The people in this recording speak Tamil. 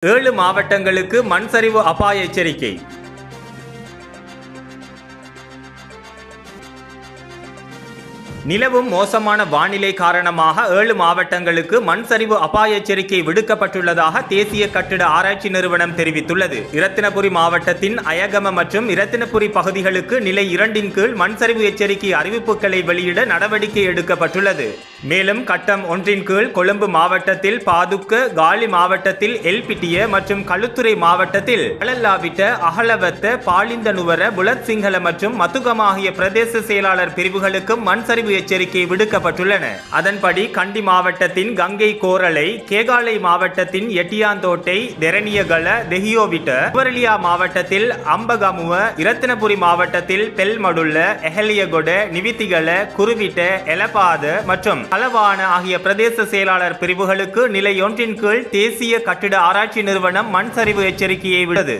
7 மாவட்டங்களுக்கு மண் சரிவு அபாய எச்சரிக்கை. நிலவும் மோசமான வானிலை காரணமாக 7 மாவட்டங்களுக்கு மண் சரிவு அபாய எச்சரிக்கை விடுக்கப்பட்டுள்ளதாக தேசிய கட்டிட ஆராய்ச்சி நிறுவனம் தெரிவித்துள்ளது. இரத்தினபுரி மாவட்டத்தின் அயகம மற்றும் இரத்தினபுரி பகுதிகளுக்கு நிலை 2 கீழ் மண் சரிவு எச்சரிக்கை அறிவிப்புகளை வெளியிட நடவடிக்கை எடுக்கப்பட்டுள்ளது. மேலும் கட்டம் 1 கீழ் கொழும்பு மாவட்டத்தில் பாதுக்க, காலி மாவட்டத்தில் எல்பிட்டிய மற்றும் களுத்துறை மாவட்டத்தில் பழல்லாவிட்ட, அகலவத்த, பாலிந்தனுவர, புலத் சிங்கள மற்றும் மத்துகம் ஆகிய பிரதேச செயலாளர் பிரிவுகளுக்கும் மண் சரிவு எச்சரிக்கை விடுக்கப்பட்டுள்ளன. அதன்படி கண்டி மாவட்டத்தின் கங்கை கோரளை, கேகாலை மாவட்டத்தின் எட்டியாந்தோட்டை, தெரணியகல, தெஹியோவிட்ட, நுவரெலியா மாவட்டத்தில் அம்பகமுவ, இரத்தினபுரி மாவட்டத்தில் பெல்மடுல்ல, எஹலியகொட, நிவித்திகல, குருவிட்ட, எலபாத மற்றும் கலவான ஆகிய பிரதேச செயலாளர் பிரிவுகளுக்கு நிலை 1 கீழ் தேசிய கட்டிட ஆராய்ச்சி நிறுவனம் மண் சரிவு எச்சரிக்கையை விட்டது.